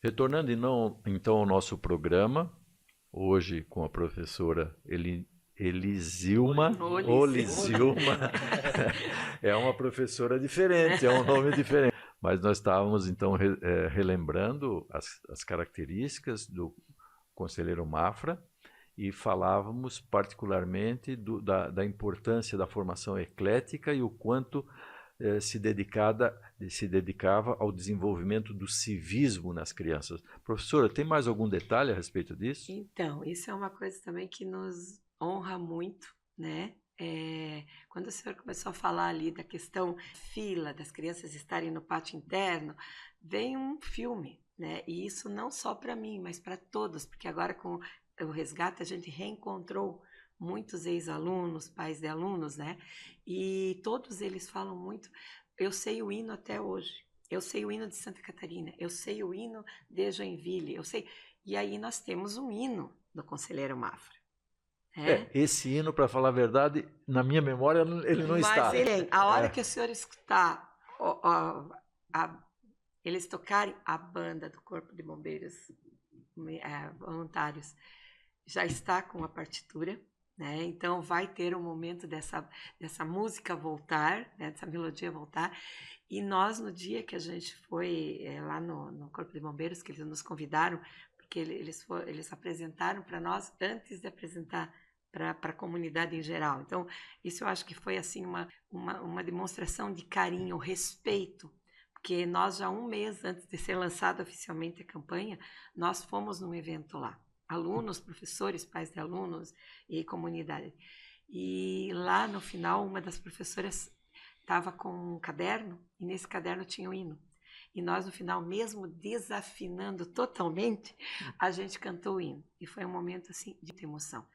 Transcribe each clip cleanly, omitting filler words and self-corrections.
Retornando então ao nosso programa, hoje com a professora Elisilma. Olisilma. É uma professora diferente, é um nome diferente. Mas nós estávamos então relembrando as características do conselheiro Mafra e falávamos particularmente da importância da formação eclética e o quanto se dedicava ao desenvolvimento do civismo nas crianças. Professora, tem mais algum detalhe a respeito disso? Então, isso é uma coisa também que nos honra muito, né? Quando o senhor começou a falar ali da questão fila, das crianças estarem no pátio interno, vem um filme, né? E isso não só para mim, mas para todos, porque agora com o resgate a gente reencontrou muitos ex-alunos, pais de alunos, né? E todos eles falam muito. Eu sei o hino até hoje. Eu sei o hino de Santa Catarina. Eu sei o hino de Joinville. Eu sei. E aí nós temos um hino do Conselheiro Mafra. Esse hino, para falar a verdade, na minha memória ele não está. Mas a hora que o senhor escutar eles tocarem a banda do Corpo de Bombeiros Voluntários, já está com a partitura, né? Então vai ter um momento dessa música voltar, né? Dessa melodia voltar. E nós, no dia que a gente foi lá no Corpo de Bombeiros, que eles nos convidaram, porque eles apresentaram para nós antes de apresentar para a comunidade em geral. Então, isso eu acho que foi assim uma demonstração de carinho, respeito, porque nós já um mês antes de ser lançada oficialmente a campanha, nós fomos num evento lá. Alunos, professores, pais de alunos e comunidade. E lá no final, uma das professoras estava com um caderno e nesse caderno tinha o hino. E nós, no final, mesmo desafinando totalmente, a gente cantou o hino. E foi um momento assim de emoção.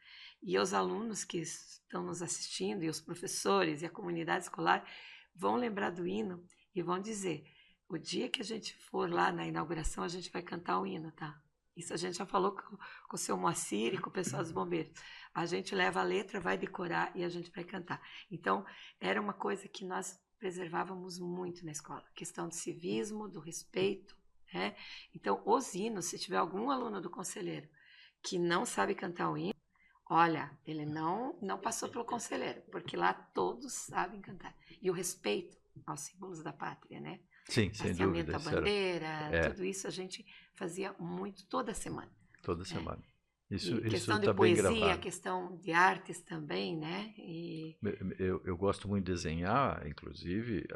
E os alunos que estão nos assistindo, e os professores, e a comunidade escolar, vão lembrar do hino e vão dizer: o dia que a gente for lá na inauguração, a gente vai cantar o hino, tá? Isso a gente já falou com o seu Moacir e com o pessoal dos bombeiros. A gente leva a letra, vai decorar e a gente vai cantar. Então, era uma coisa que nós preservávamos muito na escola. Questão do civismo, do respeito, né? Então, os hinos, se tiver algum aluno do conselheiro que não sabe cantar o hino, olha, ele não passou pelo conselheiro, porque lá todos sabem cantar. E o respeito aos símbolos da pátria, né? Sim, sem dúvida. A bandeira, tudo isso a gente fazia muito toda semana. Toda semana. Isso questão de poesia, questão de artes também, né? Eu gosto muito de desenhar, inclusive.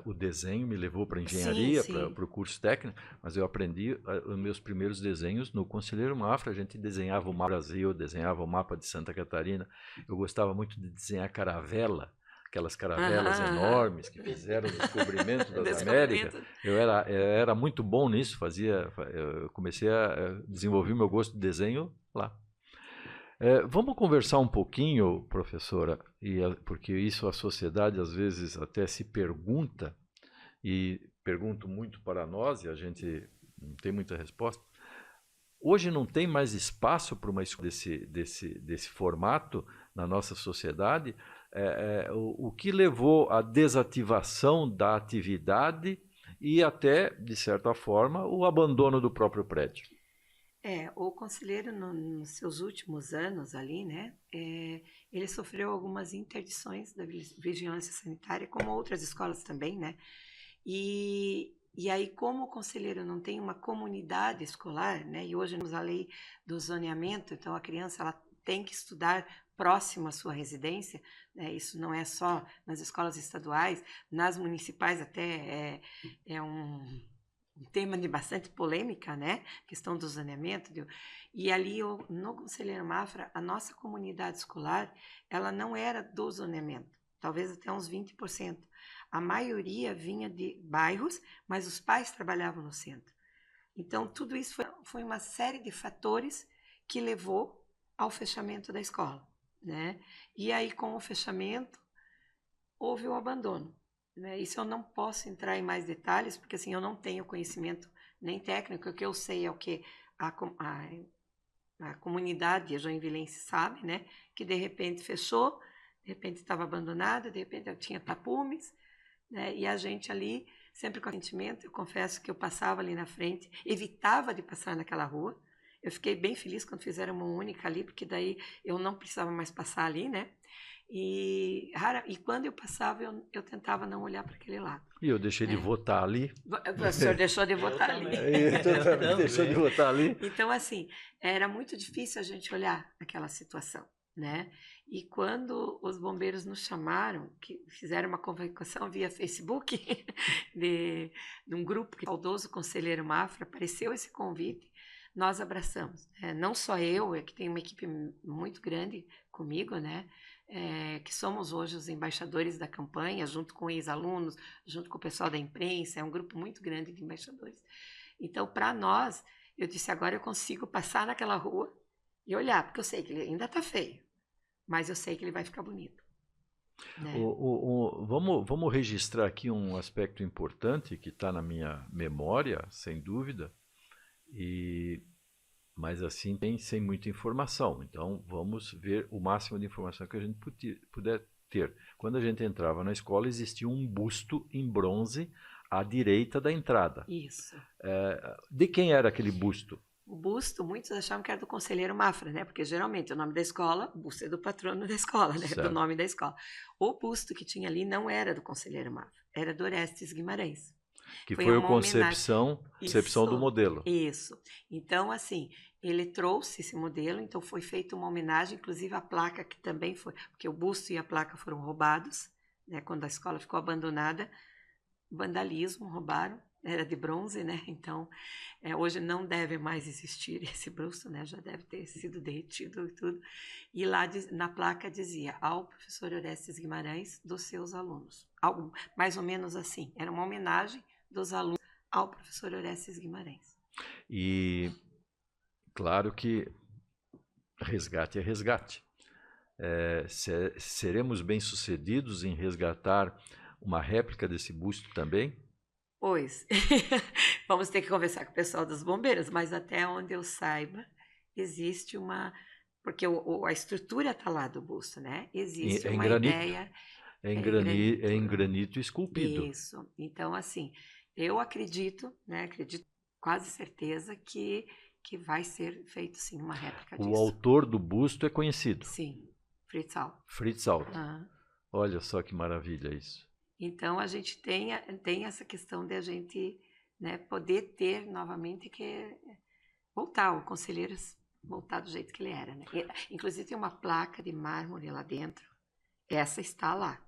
O desenho me levou para a engenharia, para o curso técnico, mas eu aprendi os meus primeiros desenhos no Conselheiro Mafra. A gente desenhava o mapa do Brasil, desenhava o mapa de Santa Catarina. Eu gostava muito de desenhar caravela, aquelas caravelas enormes que fizeram o descobrimento das Américas. Eu era muito bom nisso, eu comecei a desenvolver o meu gosto de desenho lá. Vamos conversar um pouquinho, professora, porque isso a sociedade às vezes até se pergunta, e pergunto muito para nós, e a gente não tem muita resposta. Hoje não tem mais espaço para uma escola desse formato na nossa sociedade. O que levou à desativação da atividade e até, de certa forma, o abandono do próprio prédio. O conselheiro, nos seus últimos anos ali, né, ele sofreu algumas interdições da vigilância sanitária, como outras escolas também, né, e aí, como o conselheiro não tem uma comunidade escolar, né, e hoje temos a lei do zoneamento, então a criança ela tem que estudar próximo à sua residência, né, isso não é só nas escolas estaduais, nas municipais até é um tema de bastante polêmica, né? Questão do zoneamento. E ali, no Conselheiro Mafra, a nossa comunidade escolar, ela não era do zoneamento, talvez até uns 20%. A maioria vinha de bairros, mas os pais trabalhavam no centro. Então, tudo isso foi uma série de fatores que levou ao fechamento da escola, né? E aí, com o fechamento, houve o abandono. Né? Isso eu não posso entrar em mais detalhes, porque assim, eu não tenho conhecimento nem técnico. O que eu sei é o que a comunidade joinvilense sabe, né? Que de repente fechou, de repente estava abandonada, de repente tinha tapumes, né? E a gente ali sempre com sentimento. Eu confesso que eu passava ali na frente, evitava de passar naquela rua. Eu fiquei bem feliz quando fizeram uma única ali, porque daí eu não precisava mais passar ali, né? E quando eu passava, eu tentava não olhar para aquele lado. E eu deixei de votar ali. O senhor deixou de votar ali. Deixou de votar ali. Então, assim, era muito difícil a gente olhar aquela situação, né? E quando os bombeiros nos chamaram, que fizeram uma convocação via Facebook, de um grupo, que saudoso Conselheiro Mafra, apareceu esse convite, nós abraçamos. Não só eu, é que tem uma equipe muito grande comigo, né? Que somos hoje os embaixadores da campanha, junto com ex-alunos, junto com o pessoal da imprensa, é um grupo muito grande de embaixadores. Então, para nós, eu disse, agora eu consigo passar naquela rua e olhar, porque eu sei que ele ainda está feio, mas eu sei que ele vai ficar bonito. Né? Vamos registrar aqui um aspecto importante que está na minha memória, sem dúvida, mas assim sem muita informação. Então vamos ver o máximo de informação que a gente puder ter. Quando a gente entrava na escola, existia um busto em bronze à direita da entrada. Isso. De quem era aquele busto? O busto, muitos achavam que era do Conselheiro Mafra, né? Porque geralmente o nome da escola, o busto é do patrono da escola, né? Certo. Do nome da escola. O busto que tinha ali não era do Conselheiro Mafra, era do Orestes Guimarães. Que foi a concepção do modelo. Isso. Então, assim, ele trouxe esse modelo, então foi feita uma homenagem, inclusive a placa que também foi, porque o busto e a placa foram roubados, né? Quando a escola ficou abandonada, vandalismo, roubaram. Era de bronze, né? Então, hoje não deve mais existir esse busto, né? Já deve ter sido derretido e tudo. E lá na placa dizia, ao professor Orestes Guimarães, dos seus alunos. Algo mais ou menos assim. Era uma homenagem dos alunos ao professor Orestes Guimarães. E, claro que resgate é resgate. Seremos bem-sucedidos em resgatar uma réplica desse busto também? Pois, vamos ter que conversar com o pessoal dos bombeiros, mas até onde eu saiba, existe uma... Porque a estrutura está lá do busto, né? Existe uma ideia... É em granito esculpido. Isso. Então, assim, eu acredito, né? Acredito quase certeza que vai ser feito, sim, uma réplica disso. O autor do busto é conhecido? Sim, Fritz Alt. Fritz Alt. Olha só que maravilha isso. Então, a gente tem essa questão de a gente, né, poder ter novamente que voltar, o conselheiro voltar do jeito que ele era. Né? Inclusive, tem uma placa de mármore lá dentro. Essa está lá,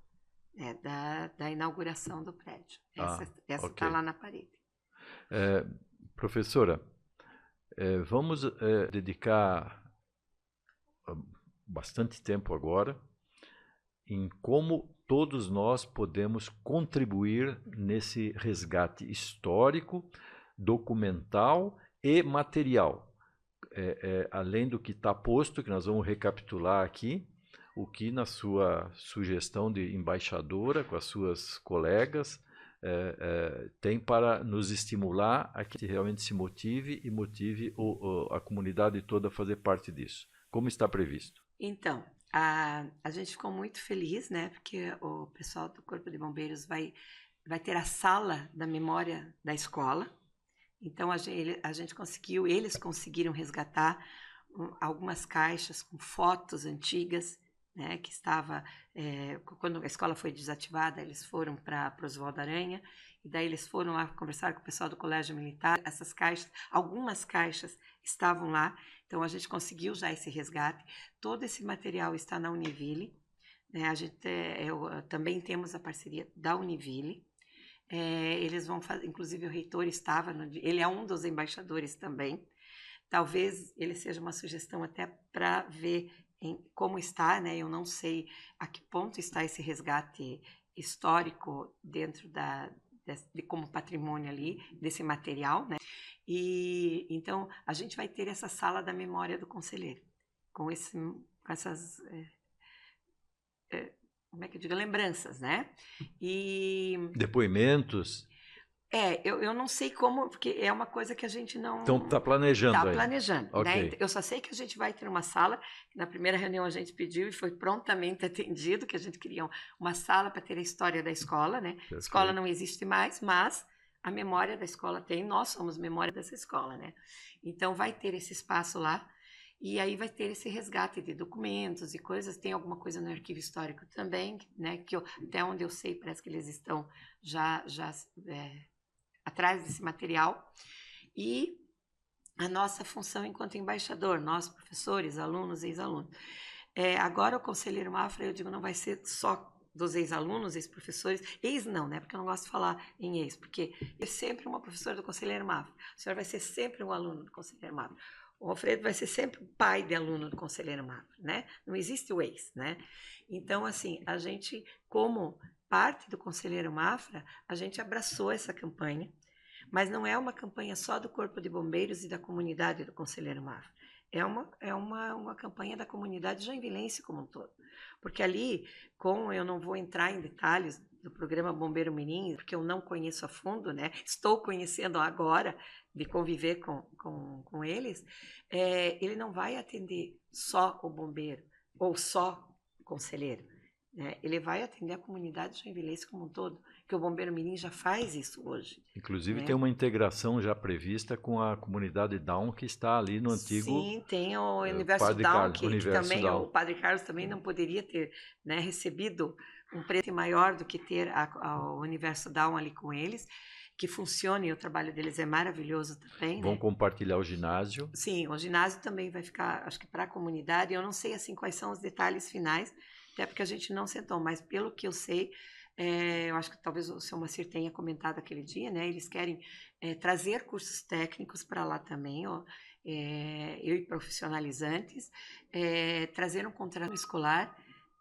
da inauguração do prédio. Essa está lá na parede. Professora, vamos dedicar bastante tempo agora em como todos nós podemos contribuir nesse resgate histórico, documental e material. Além do que está posto, que nós vamos recapitular aqui, o que na sua sugestão de embaixadora, com as suas colegas, tem para nos estimular a que realmente se motive e motive a comunidade toda a fazer parte disso. Como está previsto? Então, a gente ficou muito feliz, né? Porque o pessoal do Corpo de Bombeiros vai ter a sala da memória da escola. Então, eles conseguiram resgatar algumas caixas com fotos antigas, né? Que estava, quando a escola foi desativada, eles foram para Oswaldo Aranha, e daí eles foram lá conversar com o pessoal do Colégio Militar. Essas caixas, algumas caixas estavam lá. Então, a gente conseguiu já esse resgate. Todo esse material está na Univille. Né? Também temos a parceria da Univille. Eles vão fazer, inclusive o reitor estava, ele é um dos embaixadores também. Talvez ele seja uma sugestão até para ver como está, né? Eu não sei a que ponto está esse resgate histórico dentro de como patrimônio ali, desse material, né? E então a gente vai ter essa sala da memória do conselheiro, com essas como é que eu digo, lembranças, né? E depoimentos. Eu não sei como, porque é uma coisa que a gente não... Então, está planejando Está ainda. planejando, Ok. né? Eu só sei que a gente vai ter uma sala, que na primeira reunião a gente pediu e foi prontamente atendido, que a gente queria uma sala para ter a história da escola, né? A escola não existe mais, mas a memória da escola tem, nós somos memória dessa escola, né? Então, vai ter esse espaço lá, e aí vai ter esse resgate de documentos e coisas. Tem alguma coisa no arquivo histórico também, né? Que até onde eu sei, parece que eles estão já atrás desse material. E a nossa função enquanto embaixador, nós professores, alunos e ex-alunos. Agora o Conselheiro Mafra, eu digo, não vai ser só dos ex-alunos, ex-professores, ex não, né? Porque eu não gosto de falar em ex, porque eu sempre uma professora do Conselheiro Mafra, o senhor vai ser sempre um aluno do Conselheiro Mafra, o Alfredo vai ser sempre o pai de aluno do Conselheiro Mafra, né? Não existe o ex, né? Então, assim, a gente, como parte do Conselheiro Mafra, a gente abraçou essa campanha, mas não é uma campanha só do Corpo de Bombeiros e da comunidade do Conselheiro Mafra. É uma campanha da comunidade joinvilense como um todo. Porque ali, como eu não vou entrar em detalhes do programa Bombeiro Mirim, porque eu não conheço a fundo, né? Estou conhecendo agora, de conviver com eles, ele não vai atender só o bombeiro ou só o conselheiro. Né? Ele vai atender a comunidade joinvilense como um todo, que o Bombeiro Mirim já faz isso hoje. Inclusive, né? tem uma integração já prevista com a comunidade Down, que está ali no antigo... Sim, tem o Universo Padre Down, Carlos, que Universo também Down. o Padre Carlos também não poderia ter, né, recebido um preço maior do que ter o Universo Down ali com eles, que funciona, e o trabalho deles é maravilhoso também. Vão né? compartilhar o ginásio. Sim, o ginásio também vai ficar, acho que para a comunidade. Eu não sei assim quais são os detalhes finais, até porque a gente não sentou, mas pelo que eu sei, eu acho que talvez o seu Macir tenha comentado aquele dia, né? Eles querem trazer cursos técnicos para lá também, ó, e profissionalizantes, trazer um contrato escolar,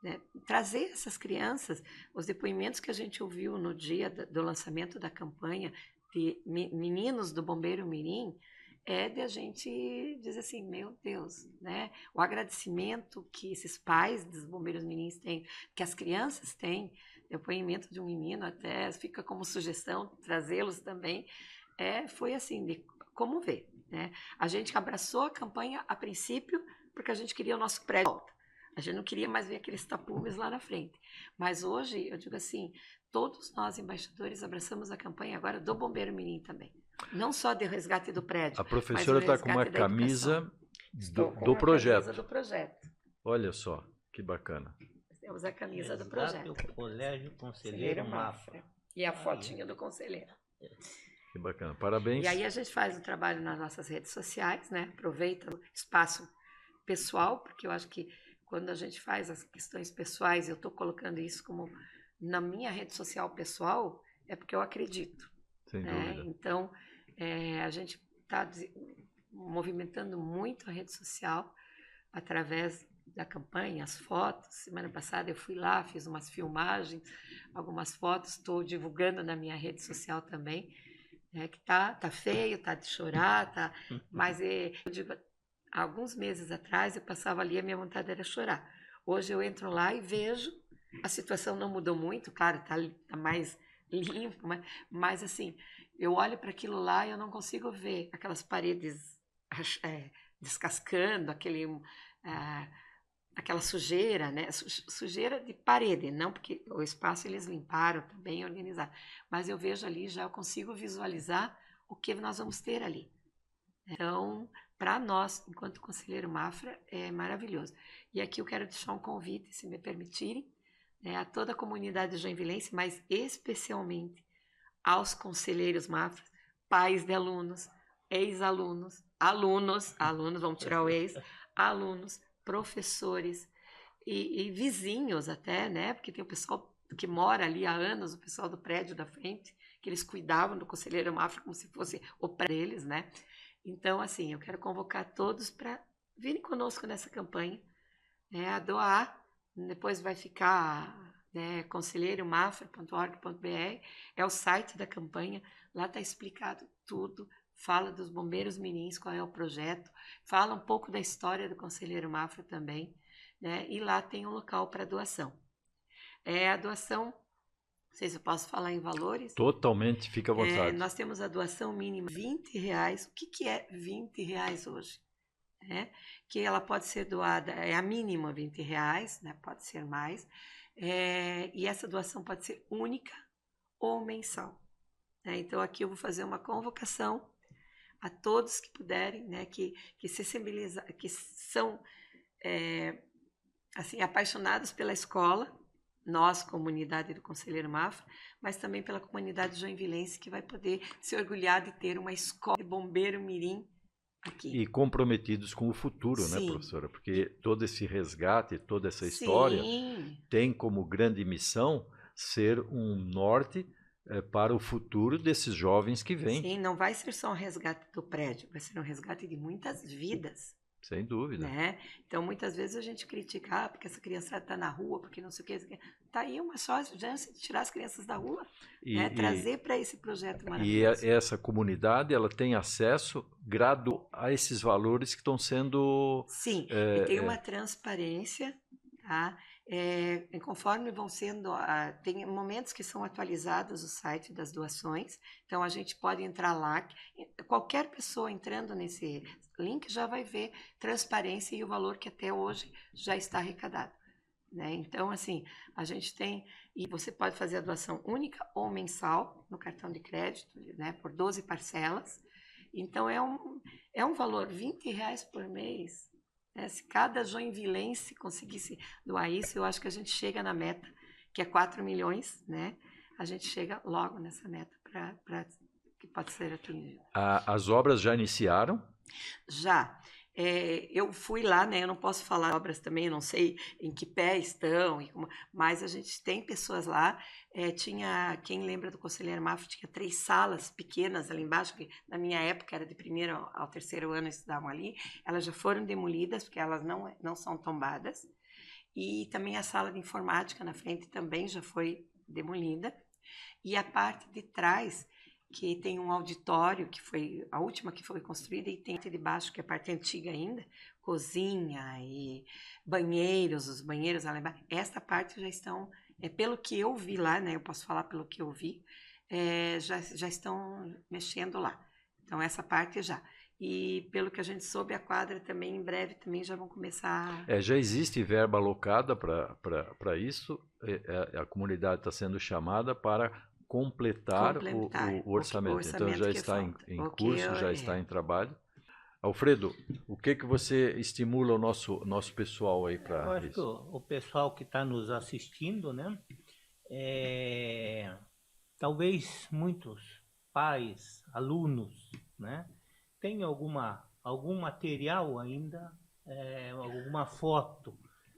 né? Trazer essas crianças, os depoimentos que a gente ouviu no dia do lançamento da campanha de meninos do Bombeiro Mirim, de a gente dizer assim, meu Deus, né? O agradecimento que esses pais dos bombeiros meninos têm, que as crianças têm, depoimento de um menino até fica como sugestão trazê-los também, foi assim, de comover, né? A gente abraçou a campanha a princípio porque a gente queria o nosso prédio de volta. A gente não queria mais ver aqueles tapumes lá na frente. Mas hoje, eu digo assim, todos nós embaixadores abraçamos a campanha agora do Bombeiro Mirim também. Não só de resgate do prédio, A mas professora o está com uma resgate da camisa do a projeto. camisa do projeto. Olha só, que bacana. Temos a camisa do Resgate projeto. o Colégio Conselheiro Mafra. E a fotinha do conselheiro. Que bacana, parabéns. E aí a gente faz o trabalho nas nossas redes sociais, né? Aproveita o espaço pessoal, porque eu acho que quando a gente faz as questões pessoais, eu estou colocando isso como na minha rede social pessoal, é porque eu acredito. Sem dúvida. Então, a gente está movimentando muito a rede social através da campanha, as fotos. Semana passada eu fui lá, fiz umas filmagens, algumas fotos, estou divulgando na minha rede social também, que tá feio, tá de chorar, tá, mas eu digo, há alguns meses atrás eu passava ali, a minha vontade era chorar. Hoje eu entro lá e vejo, a situação não mudou muito, claro, tá mais limpo, mas assim, eu olho para aquilo lá e eu não consigo ver aquelas paredes descascando, aquela sujeira, né? Sujeira de parede, não porque o espaço eles limparam, tá bem organizado, mas eu vejo ali, já eu consigo visualizar o que nós vamos ter ali. Então, para nós, enquanto Conselheiro Mafra, é maravilhoso. E aqui eu quero deixar um convite, se me permitirem, a toda a comunidade joinvilense, mas especialmente aos conselheiros Mafra, pais de alunos, ex-alunos, alunos, vamos tirar o ex, alunos, professores e vizinhos até, né? Porque tem o pessoal que mora ali há anos, o pessoal do prédio da frente, que eles cuidavam do Conselheiro Mafra como se fosse o prédio deles, né? Então, assim, eu quero convocar todos para virem conosco nessa campanha, a doar. Depois vai ficar, conselheiromafra.org.br, é o site da campanha, lá está explicado tudo, fala dos bombeiros mirins, qual é o projeto, fala um pouco da história do Conselheiro Mafra também, né? E lá tem um local para doação. A doação Não sei se eu posso falar em valores. Totalmente, fica à vontade. Nós temos a doação mínima de R$20. O que é R$20 hoje? Que ela pode ser doada, é a mínima R$20, né? Pode ser mais. E essa doação pode ser única ou mensal. Então, aqui eu vou fazer uma convocação a todos que puderem, né? Que sensibilizam, que são assim, apaixonados pela escola, nós, comunidade do Conselheiro Mafra, mas também pela comunidade joinvilense, que vai poder se orgulhar de ter uma escola de bombeiro mirim aqui. E comprometidos com o futuro, Sim. né, professora? Porque todo esse resgate, toda essa história tem como grande missão ser um norte para o futuro desses jovens que vêm. Sim, não vai ser só um resgate do prédio, vai ser um resgate de muitas vidas. Sem dúvida. Né? Então, muitas vezes a gente critica, porque essa criança está na rua, porque não sei o que. Está aí uma chance de tirar as crianças da rua, né? Trazer para esse projeto maravilhoso. E essa comunidade, ela tem acesso gradual a esses valores que estão sendo... Sim, e tem uma transparência, tá? Conforme vão sendo, tem momentos que são atualizados o site das doações, então a gente pode entrar lá, qualquer pessoa entrando nesse link já vai ver transparência e o valor que até hoje já está arrecadado, né? Então, assim, a gente tem, e você pode fazer a doação única ou mensal no cartão de crédito, né, por 12 parcelas, então é um valor, R$20 por mês. Se cada joinvilense conseguisse doar isso, eu acho que a gente chega na meta, que é 4 milhões, né? A gente chega logo nessa meta para que pode ser atingida. As obras já iniciaram? Já. Eu fui lá, né? Eu não posso falar de obras também, eu não sei em que pé estão, mas a gente tem pessoas lá. Tinha, quem lembra do Conselheiro Mafra, tinha 3 salas pequenas ali embaixo, que na minha época era de primeiro ao terceiro ano estudavam ali. Elas já foram demolidas, porque elas não são tombadas. E também a sala de informática na frente também já foi demolida. E a parte de trás, que tem um auditório, que foi a última que foi construída, e tem a parte de baixo, que é a parte antiga ainda, cozinha e banheiros, os banheiros lá embaixo. Essa parte já estão, pelo que eu vi lá, né? Eu posso falar pelo que eu vi, já estão mexendo lá. Então, essa parte já. E pelo que a gente soube, a quadra também, em breve, também já vão começar... Já existe verba alocada para isso, a comunidade está sendo chamada para completar o orçamento. Então já está em curso, já está em trabalho. Alfredo, o que você estimula o nosso pessoal aí para isso? Eu acho que o pessoal que está nos assistindo, né? Talvez muitos pais, alunos, né? Tem algum material ainda, alguma foto.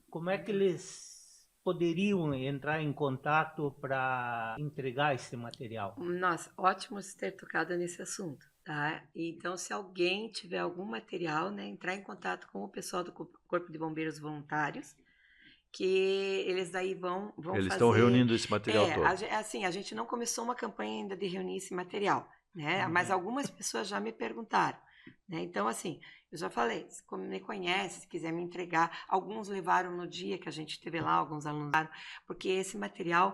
Como é que eles poderiam entrar em contato para entregar esse material? Nossa, ótimo você ter tocado nesse assunto, tá? Então, se alguém tiver algum material, né, entrar em contato com o pessoal do Corpo de Bombeiros Voluntários, que eles daí vão fazer... Eles estão reunindo esse material todo. Assim, a gente não começou uma campanha ainda de reunir esse material, né? Mas algumas pessoas já me perguntaram, né? Então, assim, eu já falei, se me conhece, se quiser me entregar, alguns levaram no dia que a gente esteve lá, alguns alunos levaram, porque esse material,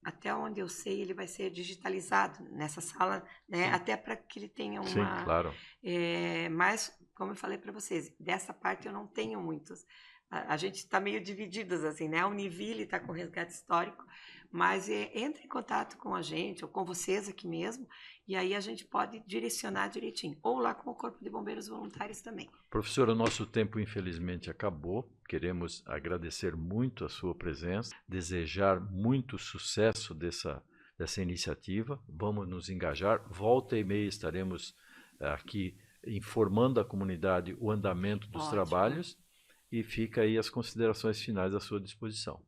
até onde eu sei, ele vai ser digitalizado nessa sala, né? Até para que ele tenha uma... Sim, claro. Mas, como eu falei para vocês, dessa parte eu não tenho muitos. A gente está meio divididos, assim, né? A Univille está com o resgate histórico, mas entre em contato com a gente, ou com vocês aqui mesmo, e aí a gente pode direcionar direitinho. Ou lá com o Corpo de Bombeiros Voluntários também. Professora, o nosso tempo infelizmente acabou. Queremos agradecer muito a sua presença, desejar muito sucesso dessa iniciativa. Vamos nos engajar. Volta e meia estaremos aqui informando a comunidade o andamento dos trabalhos. E fica aí as considerações finais à sua disposição.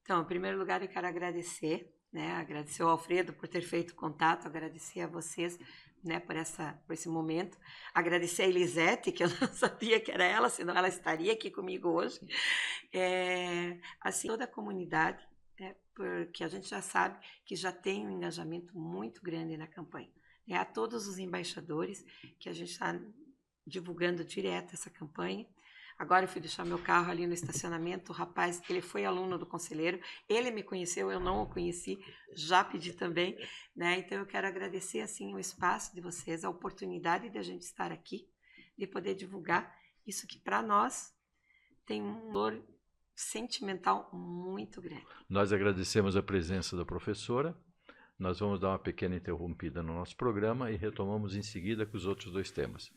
Então, em primeiro lugar, eu quero agradecer, né? Agradecer ao Alfredo por ter feito contato, agradecer a vocês, né, por esse momento. Agradecer a Elisete, que eu não sabia que era ela, senão ela estaria aqui comigo hoje. Assim, toda a comunidade, porque a gente já sabe que já tem um engajamento muito grande na campanha. A todos os embaixadores, que a gente está divulgando direto essa campanha. Agora eu fui deixar meu carro ali no estacionamento, o rapaz, ele foi aluno do conselheiro, ele me conheceu, eu não o conheci, já pedi também, né? Então eu quero agradecer assim o espaço de vocês, a oportunidade de a gente estar aqui, de poder divulgar isso que para nós tem um valor sentimental muito grande. Nós agradecemos a presença da professora. Nós vamos dar uma pequena interrompida no nosso programa e retomamos em seguida com os outros 2 temas.